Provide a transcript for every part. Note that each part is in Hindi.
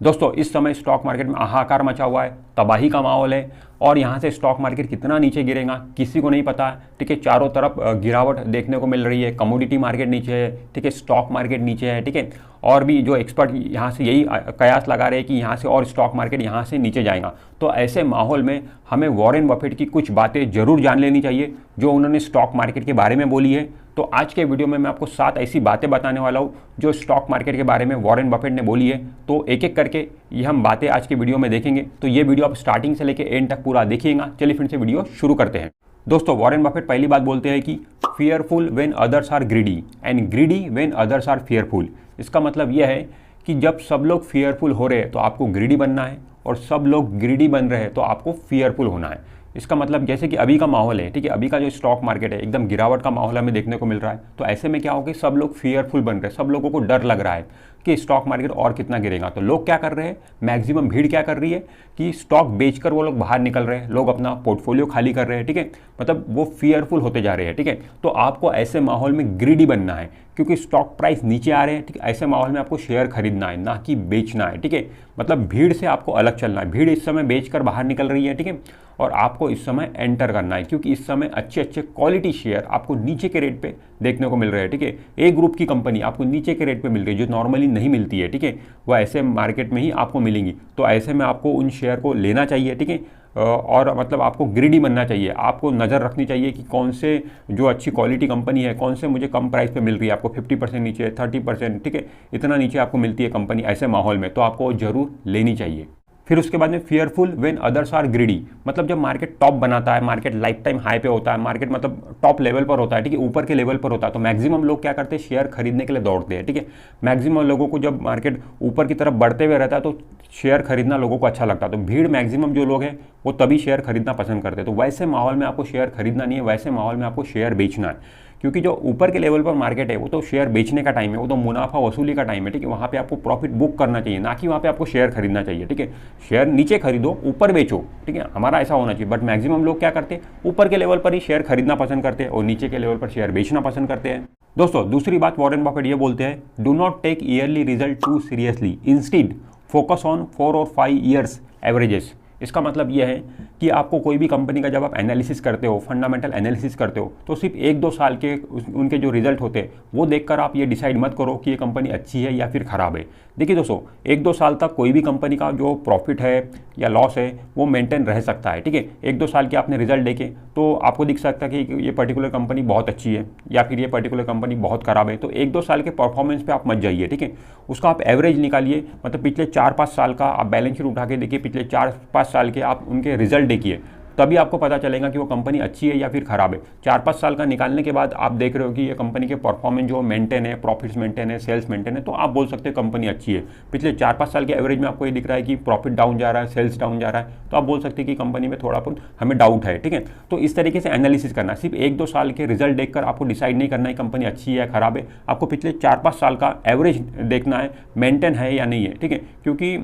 दोस्तों इस समय स्टॉक मार्केट में हाहाकार मचा हुआ है, तबाही का माहौल है और यहाँ से स्टॉक मार्केट कितना नीचे गिरेगा किसी को नहीं पता। ठीक है, चारों तरफ गिरावट देखने को मिल रही है। कमोडिटी मार्केट नीचे है, ठीक है, स्टॉक मार्केट नीचे है, ठीक है। और भी जो एक्सपर्ट यहाँ से यही कयास लगा रहे हैं कि यहाँ से और स्टॉक मार्केट यहाँ से नीचे जाएगा। तो ऐसे माहौल में हमें वॉरेन बफेट की कुछ बातें जरूर जान लेनी चाहिए जो उन्होंने स्टॉक मार्केट के बारे में बोली है। तो आज के वीडियो में मैं आपको 7 ऐसी बातें बताने वाला हूँ जो स्टॉक मार्केट के बारे में वॉरेन बफेट ने बोली है। तो एक एक करके ये हम बातें आज के वीडियो में देखेंगे। तो ये वीडियो आप स्टार्टिंग से लेकर एंड तक पूरा देखिएगा। चलिए फिर से वीडियो शुरू करते हैं। दोस्तों वॉरेन बफेट पहली बात बोलते हैं कि fearful when others are greedy and greedy when others are fearful. इसका मतलब यह है कि जब सब लोग फियरफुल हो रहे हैं तो आपको ग्रीडी बनना है और सब लोग ग्रीडी बन रहे हैं तो आपको फियरफुल होना है। इसका मतलब जैसे कि अभी का माहौल है, ठीक है, अभी का जो स्टॉक मार्केट है एकदम गिरावट का माहौल हमें देखने को मिल रहा है। तो ऐसे में क्या होगा, सब लोग फियरफुल बन रहे हैं, सब लोगों को डर लग रहा है कि स्टॉक मार्केट और कितना गिरेगा। तो लोग क्या कर रहे हैं, मैक्सिमम भीड़ क्या कर रही है कि स्टॉक बेचकर वो लोग बाहर निकल रहे हैं, लोग अपना पोर्टफोलियो खाली कर रहे हैं, ठीक है, मतलब वो फियरफुल होते जा रहे हैं, ठीक है। तो आपको ऐसे माहौल में ग्रीडी बनना है क्योंकि स्टॉक प्राइस नीचे आ रहे हैं, ठीक है। ऐसे माहौल में आपको शेयर खरीदना है, ना कि बेचना है, ठीक है। मतलब भीड़ से आपको अलग चलना है। भीड़ इस समय बेचकर बाहर निकल रही है, ठीक है, और आपको इस समय एंटर करना है क्योंकि इस समय अच्छे अच्छे क्वालिटी शेयर आपको नीचे के रेट पे देखने को मिल रहे हैं, ठीक है। एक ग्रुप की कंपनी आपको नीचे के रेट पे मिल रही है जो नॉर्मली नहीं मिलती है, ठीक है, वो ऐसे मार्केट में ही आपको मिलेंगी। तो ऐसे में आपको उन शेयर को लेना चाहिए, ठीक है। और मतलब आपको ग्रीडी बनना चाहिए, आपको नज़र रखनी चाहिए कि कौन से जो अच्छी क्वालिटी कंपनी है, कौन से मुझे कम प्राइस पे मिल रही है, आपको 50% नीचे, 30%, ठीक है, इतना नीचे आपको मिलती है कंपनी ऐसे माहौल में, तो आपको जरूर लेनी चाहिए। फिर उसके बाद में fearful when others are greedy, मतलब जब मार्केट टॉप बनाता है, मार्केट लाइफ टाइम हाई पे होता है, मार्केट मतलब टॉप लेवल पर होता है, ठीक है, ऊपर के लेवल पर होता है, तो मैक्सिमम लोग क्या करते हैं, शेयर खरीदने के लिए दौड़ते हैं, ठीक है। मैक्सिमम लोगों को जब मार्केट ऊपर की तरफ बढ़ते हुए रहता है तो शेयर खरीदना लोगों को अच्छा लगता है। तो भीड़ मैक्सिमम जो लोग हैं वो तभी शेयर खरीदना पसंद करते हैं। तो वैसे माहौल में आपको शेयर खरीदना नहीं है, वैसे माहौल में आपको शेयर बेचना है क्योंकि जो ऊपर के लेवल पर मार्केट है वो तो शेयर बेचने का टाइम है, वो तो मुनाफा वसूली का टाइम है, ठीक है। वहाँ पे आपको प्रॉफिट बुक करना चाहिए, ना कि वहाँ पे आपको शेयर खरीदना चाहिए, ठीक है। शेयर नीचे खरीदो, ऊपर बेचो, ठीक है, हमारा ऐसा होना चाहिए। बट मैक्सिमम लोग क्या करते हैं, ऊपर के लेवल पर ही शेयर खरीदना पसंद करते हैं और नीचे के लेवल पर शेयर बेचना पसंद करते हैं। दोस्तों दूसरी बात वॉरेन बफेट ये बोलते हैं, do not take early result too seriously, instead focus on 4 और 5 ईयर्स एवरेजेस। इसका मतलब यह है कि आपको कोई भी कंपनी का जब आप एनालिसिस करते हो, फंडामेंटल एनालिसिस करते हो, तो सिर्फ 1-2 साल के उनके जो रिजल्ट होते हैं वो देखकर आप ये डिसाइड मत करो कि ये कंपनी अच्छी है या फिर ख़राब है। देखिए दोस्तों 1-2 साल तक कोई भी कंपनी का जो प्रॉफिट है या लॉस है वो मेंटेन रह सकता है, ठीक है। 1-2 साल के आपने रिजल्ट देखे तो आपको दिख सकता है कि ये पर्टिकुलर कंपनी बहुत अच्छी है या फिर ये पर्टिकुलर कंपनी बहुत ख़राब है। तो 1-2 साल के परफॉर्मेंस पे आप मत जाइए, ठीक है। उसका आप एवरेज निकालिए, मतलब पिछले 4-5 साल का आप बैलेंस शीट उठा के देखिए, पिछले 4-5 साल के आप उनके रिजल्ट देखिए, तभी आपको पता चलेगा कि वो कंपनी अच्छी है या फिर खराब है। 4-5 साल का निकालने के बाद आप देख रहे हो कि ये कंपनी के परफॉर्मेंस जो मेंटेन है, प्रॉफिट्स मेंटेन है, सेल्स मेंटेन है, तो आप बोल सकते हो कंपनी अच्छी है। पिछले 4-5 साल के एवरेज में आपको ये दिख रहा है कि प्रॉफिट डाउन जा रहा है, सेल्स डाउन जा रहा है, तो आप बोल सकते हैं कि कंपनी में थोड़ा बहुत हमें डाउट है, ठीक है। तो इस तरीके से एनालिसिस करना, सिर्फ 1-2 साल के रिजल्ट देखकर आपको डिसाइड नहीं करना है कंपनी अच्छी है या खराब है। आपको पिछले 4-5 साल का एवरेज देखना है, मेंटेन है या नहीं है, ठीक है। क्योंकि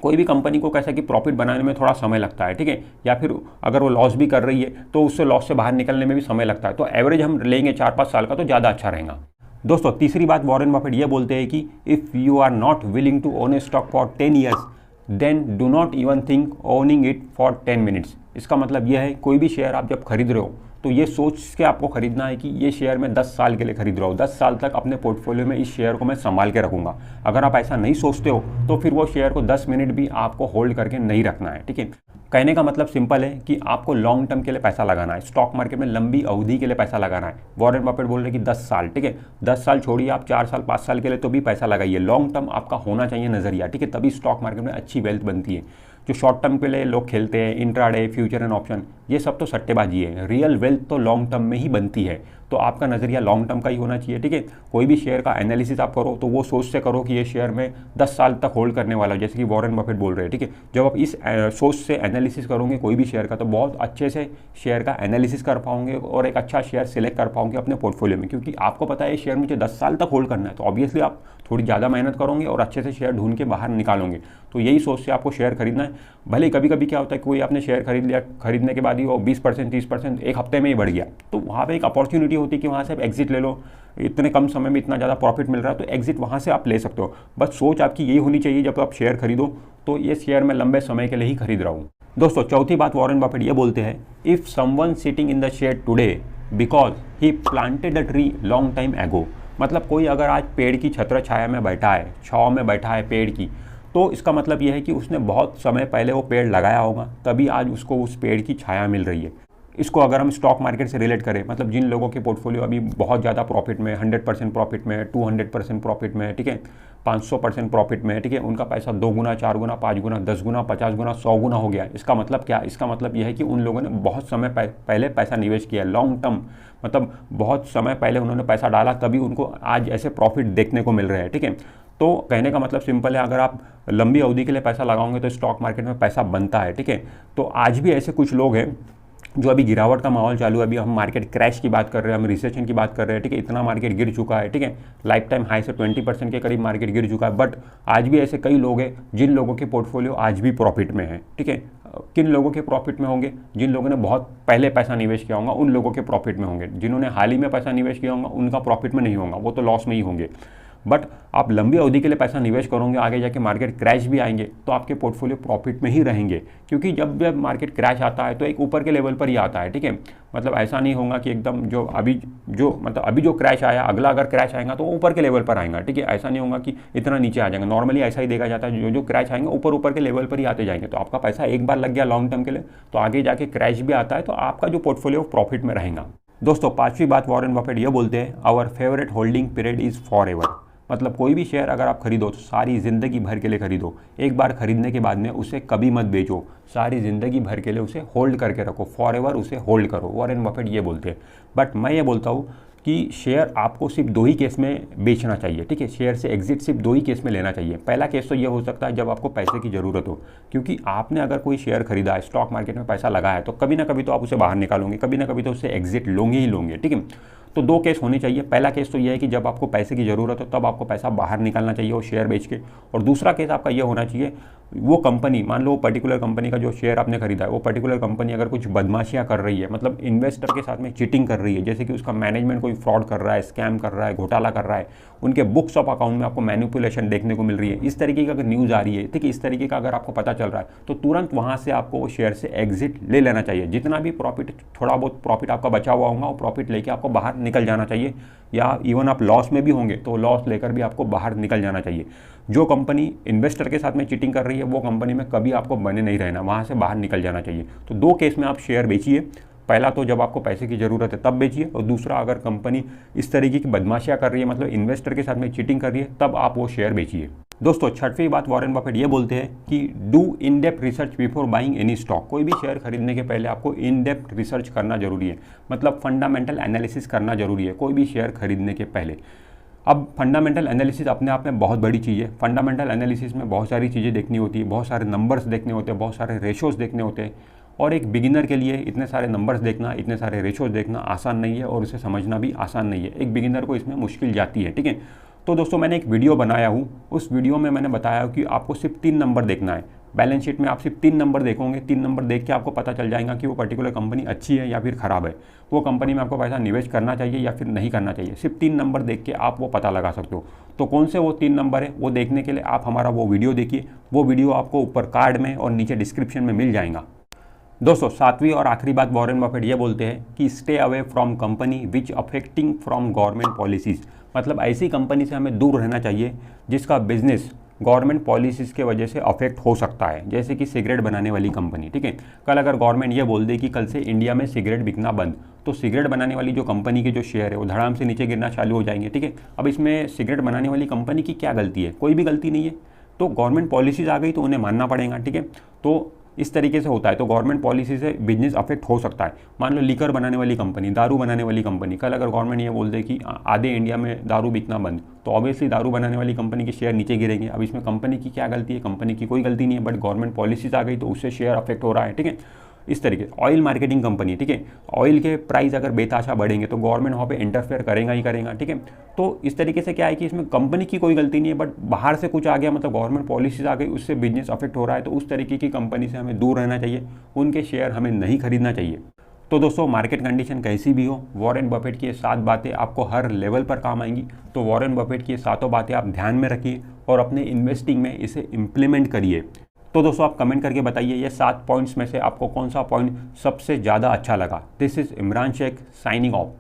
कोई भी कंपनी को कैसा कि प्रॉफिट बनाने में थोड़ा समय लगता है, ठीक है, या फिर अगर वो लॉस भी कर रही है तो उससे लॉस से बाहर निकलने में भी समय लगता है। तो एवरेज हम लेंगे 4-5 साल का तो ज़्यादा अच्छा रहेगा। दोस्तों तीसरी बात वॉरेन बफेट ये बोलते हैं कि if you are not willing to own a stock for 10 years then do not even think owning it for 10 minutes. इसका मतलब यह है कोई भी शेयर आप जब खरीद रहे हो तो ये सोच के आपको खरीदना है कि ये शेयर मैं 10 साल के लिए खरीद रहा हूँ, 10 साल तक अपने पोर्टफोलियो में इस शेयर को मैं संभाल के रखूंगा। अगर आप ऐसा नहीं सोचते हो तो फिर वो शेयर को 10 मिनट भी आपको होल्ड करके नहीं रखना है, ठीक है। कहने का मतलब सिंपल है कि आपको लॉन्ग टर्म के लिए पैसा लगाना है, स्टॉक मार्केट में लंबी अवधि के लिए पैसा लगाना है। वॉरेन बफेट बोल रहे हैं कि 10 साल, ठीक है, 10 साल छोड़िए, आप 4 साल 5 साल के लिए तो भी पैसा लगाइए। लॉन्ग टर्म आपका होना चाहिए नज़रिया, ठीक है, तभी स्टॉक मार्केट में अच्छी वेल्थ बनती है। जो शॉर्ट टर्म के लिए लोग खेलते हैं, इंट्राडे, फ्यूचर एंड ऑप्शन, ये सब तो सट्टेबाजी है। रियल वेल्थ तो लॉन्ग टर्म में ही बनती है। तो आपका नज़रिया लॉन्ग टर्म का ही होना चाहिए, ठीक है। कोई भी शेयर का एनालिसिस आप करो तो वो सोच से करो कि ये शेयर में 10 साल तक होल्ड करने वाला है, जैसे कि वॉरेन बफेट बोल रहे हैं, ठीक है। जब आप इस सोच से एनालिसिस करोगे कोई भी शेयर का तो बहुत अच्छे से शेयर का एनालिसिस कर पाओगे और एक अच्छा शेयर सिलेक्ट कर पाओगे अपने पोर्टफोलियो में, क्योंकि आपको पता है ये शेयर मुझे 10 साल तक होल्ड करना है। तो ऑब्वियसली आप थोड़ी ज़्यादा मेहनत करोगे और अच्छे से शेयर ढूंढ के बाहर निकालोगे। तो यही सोच से आपको शेयर खरीदना है। भले कभी कभी क्या होता है, कोई आपने शेयर खरीद लिया, खरीदने के बाद ही वो 20%, 30% एक हफ्ते में ही बढ़ गया, तो वहाँ पे एक अपॉर्चुनिटी होती कि वहाँ से आप एग्जिट ले लो, इतने कम समय में इतना ज़्यादा प्रॉफिट मिल रहा है तो एग्जिट वहाँ से आप ले सकते हो। बस सोच आपकी यही होनी चाहिए जब आप शेयर खरीदो तो ये शेयर मैं लंबे समय के लिए ही खरीद रहा हूँ। दोस्तों चौथी बात वॉरेन बफेट ये बोलते हैं, if someone sitting in the shade today because he planted a tree long time ago, मतलब कोई अगर आज पेड़ की छत्र छाया में बैठा है, छाँव में बैठा है पेड़ की, तो इसका मतलब यह है कि उसने बहुत समय पहले वो पेड़ लगाया होगा, तभी आज उसको उस पेड़ की छाया मिल रही है। इसको अगर हम स्टॉक मार्केट से रिलेट करें, मतलब जिन लोगों के पोर्टफोलियो अभी बहुत ज़्यादा प्रॉफिट में, 100% प्रॉफिट में, 200% प्रॉफिट में, ठीक है, 500% प्रॉफिट में, ठीक है, उनका पैसा 2 गुना, 4 गुना, 5 गुना, 10 गुना, 50 गुना, 100 गुना हो गया। इसका मतलब क्या? इसका मतलब यह है कि उन लोगों ने बहुत समय पहले पैसा निवेश किया, लॉन्ग टर्म, मतलब बहुत समय पहले उन्होंने पैसा डाला, तभी उनको आज ऐसे प्रॉफिट देखने को मिल रहे हैं, ठीक है। तो कहने का मतलब सिंपल है, अगर आप लंबी अवधि के लिए पैसा लगाओगे तो स्टॉक मार्केट में पैसा बनता है, ठीक है। तो आज भी ऐसे कुछ लोग हैं जो अभी गिरावट का माहौल चालू है, अभी हम मार्केट क्रैश की बात कर रहे हैं, हम रिसेशन की बात कर रहे हैं, ठीक है, इतना मार्केट गिर चुका है, ठीक है, लाइफ टाइम हाई से 20% के करीब मार्केट गिर चुका है, बट आज भी ऐसे कई लोग हैं जिन लोगों के पोर्टफोलियो आज भी प्रॉफिट में है, ठीक है। किन लोगों के प्रॉफिट में होंगे? जिन लोगों ने बहुत पहले पैसा निवेश किया होगा उन लोगों के प्रॉफिट में होंगे, जिन्होंने हाल ही में पैसा निवेश किया होगा उनका प्रॉफिट में नहीं होगा, वो तो लॉस में ही होंगे। बट आप लंबी अवधि के लिए पैसा निवेश करोगे, आगे जाके मार्केट क्रैश भी आएंगे तो आपके पोर्टफोलियो प्रॉफिट में ही रहेंगे, क्योंकि जब मार्केट क्रैश आता है तो एक ऊपर के लेवल पर ही आता है, ठीक है। मतलब ऐसा नहीं होगा कि एकदम अभी जो क्रैश आया, अगला अगर क्रैश आएगा तो ऊपर के लेवल पर आएगा, ठीक है। ऐसा नहीं होगा कि इतना नीचे आ जाएगा, नॉर्मली ऐसा ही देखा जाता है, जो क्रैश आएंगे ऊपर के लेवल पर ही आते जाएंगे। तो आपका पैसा एक बार लग गया लॉन्ग टर्म के लिए तो आगे जाके क्रैश भी आता है तो आपका जो पोर्टफोलियो प्रॉफिट में रहेगा। दोस्तों पांचवी बात वॉरेन बफेट ये बोलते हैं, our favourite holding period is forever, मतलब कोई भी शेयर अगर आप खरीदो तो सारी ज़िंदगी भर के लिए खरीदो, एक बार खरीदने के बाद में उसे कभी मत बेचो, सारी ज़िंदगी भर के लिए उसे होल्ड करके रखो, फॉर एवर उसे होल्ड करो, वॉरेन बफेट ये बोलते हैं। बट मैं ये बोलता हूँ कि शेयर आपको सिर्फ 2 ही केस में बेचना चाहिए, ठीक है, शेयर से एग्जिट सिर्फ 2 ही केस में लेना चाहिए। पहला केस तो ये हो सकता है जब आपको पैसे की ज़रूरत हो, क्योंकि आपने अगर कोई शेयर खरीदा है, स्टॉक मार्केट में पैसा लगाया है, तो कभी ना कभी तो आप उसे बाहर निकालोगे, कभी ना कभी तो उसे एग्जिट लोगे ही लोगे, ठीक है। तो 2 केस होने चाहिए। पहला केस तो यह है कि जब आपको पैसे की ज़रूरत हो तब आपको पैसा बाहर निकालना चाहिए वो शेयर बेच के, और दूसरा केस आपका यह होना चाहिए, वो कंपनी, मान लो वो पर्टिकुलर कंपनी का जो शेयर आपने खरीदा है, वो पर्टिकुलर कंपनी अगर कुछ बदमाशियां कर रही है, मतलब इन्वेस्टर के साथ में चीटिंग कर रही है, जैसे कि उसका मैनेजमेंट कोई फ्रॉड कर रहा है, स्कैम कर रहा है, घोटाला कर रहा है, उनके बुक्स ऑफ अकाउंट में आपको मैनिपुलेशन देखने को मिल रही है, इस तरीके की अगर न्यूज़ आ रही है, ठीक है, इस तरीके का अगर आपको पता चल रहा है तो तुरंत वहाँ से आपको वो शेयर से एग्जिट ले लेना चाहिए। जितना भी प्रॉफिट, थोड़ा बहुत प्रॉफिट आपका बचा हुआ होगा, वो प्रॉफिट लेके आपको बाहर निकल जाना चाहिए, या इवन आप लॉस में भी होंगे तो लॉस लेकर भी आपको बाहर निकल जाना चाहिए। जो कंपनी इन्वेस्टर के साथ में चीटिंग कर रही है वो कंपनी में कभी आपको बने नहीं रहना, वहाँ से बाहर निकल जाना चाहिए। तो 2 केस में आप शेयर बेचिए, पहला तो जब आपको पैसे की ज़रूरत है तब बेचिए, और दूसरा अगर कंपनी इस तरीके की बदमाशियाँ कर रही है, मतलब इन्वेस्टर के साथ में चीटिंग कर रही है, तब आप वो शेयर बेचिए। दोस्तों छठवीं बात वॉरेन बफेट ये बोलते हैं कि do in depth research before buying any stock, कोई भी शेयर खरीदने के पहले आपको इन डेप्थ रिसर्च करना जरूरी है, मतलब फंडामेंटल एनालिसिस करना जरूरी है कोई भी शेयर खरीदने के पहले। अब फंडामेंटल एनालिसिस अपने आप में बहुत बड़ी चीज़ है। फंडामेंटल एनालिसिस में बहुत सारी चीज़ें देखनी होती है, बहुत सारे नंबर्स देखने होते हैं, बहुत सारे रेशोज़ देखने होते हैं, और एक बिगिनर के लिए इतने सारे नंबर्स देखना, इतने सारे रेशोज़ देखना आसान नहीं है, और उसे समझना भी आसान नहीं है, एक बिगिनर को इसमें मुश्किल जाती है, ठीक है। तो दोस्तों मैंने एक वीडियो बनाया हूँ, उस वीडियो में मैंने बताया कि आपको सिर्फ 3 नंबर देखना है, बैलेंस शीट में आप सिर्फ 3 नंबर देखोगे, 3 नंबर देख के आपको पता चल जाएगा कि वो पर्टिकुलर कंपनी अच्छी है या फिर ख़राब है, वो कंपनी में आपको पैसा निवेश करना चाहिए या फिर नहीं करना चाहिए। सिर्फ 3 नंबर देख के आप वो पता लगा सकते हो। तो कौन से वो 3 नंबर है, वो देखने के लिए आप हमारा वो वीडियो देखिए, वो वीडियो आपको ऊपर कार्ड में और नीचे डिस्क्रिप्शन में मिल जाएगा। दोस्तों 7वीं और आखिरी बात वॉरेन बफेट ये बोलते हैं कि stay away from company which affecting from government policies, मतलब ऐसी कंपनी से हमें दूर रहना चाहिए जिसका बिजनेस गवर्नमेंट पॉलिसीज़ के वजह से अफेक्ट हो सकता है, जैसे कि सिगरेट बनाने वाली कंपनी, ठीक है। कल अगर गवर्नमेंट ये बोल दे कि कल से इंडिया में सिगरेट बिकना बंद, तो सिगरेट बनाने वाली जो कंपनी के जो शेयर है वो धड़ाम से नीचे गिरना चालू हो जाएंगे, ठीक है। अब इसमें सिगरेट बनाने वाली कंपनी की क्या गलती है? कोई भी गलती नहीं है, तो गवर्नमेंट पॉलिसीज़ आ गई तो उन्हें मानना पड़ेगा, ठीक है। तो इस तरीके से होता है, तो गवर्नमेंट पॉलिसी से बिजनेस अफेक्ट हो सकता है। मान लो लीकर बनाने वाली कंपनी, दारू बनाने वाली कंपनी, कल अगर गवर्नमेंट ये बोल दे कि आधे इंडिया में दारू बिकना बंद, तो ऑब्वियसली दारू बनाने वाली कंपनी के शेयर नीचे गिरेंगे। अब इसमें कंपनी की क्या गलती है? कंपनी की कोई गलती नहीं है, बट गवर्नमेंट पॉलिसीज आ गई तो उससे शेयर अफेक्ट हो रहा है, ठीक है। इस तरीके ऑयल मार्केटिंग कंपनी, ठीक है, ऑयल के प्राइस अगर बेताशा बढ़ेंगे तो गवर्नमेंट वहाँ पे इंटरफेयर करेगा ही करेगा, ठीक है। तो इस तरीके से क्या है कि इसमें कंपनी की कोई गलती नहीं है, बट बाहर से कुछ आ गया, मतलब गवर्नमेंट पॉलिसीज आ गई, उससे बिजनेस अफेक्ट हो रहा है, तो उस तरीके की कंपनी से हमें दूर रहना चाहिए, उनके शेयर हमें नहीं खरीदना चाहिए। तो दोस्तों मार्केट कंडीशन कैसी भी हो, वॉरेन बफेट की ये 7 बातें आपको हर लेवल पर काम आएंगी। तो वॉरेन बफेट की ये 7 बातें आप ध्यान में रखिए और अपने इन्वेस्टिंग में इसे इम्प्लीमेंट करिए। तो दोस्तों आप कमेंट करके बताइए ये 7 पॉइंट्स में से आपको कौन सा पॉइंट सबसे ज़्यादा अच्छा लगा। This is Imran Shaikh signing of.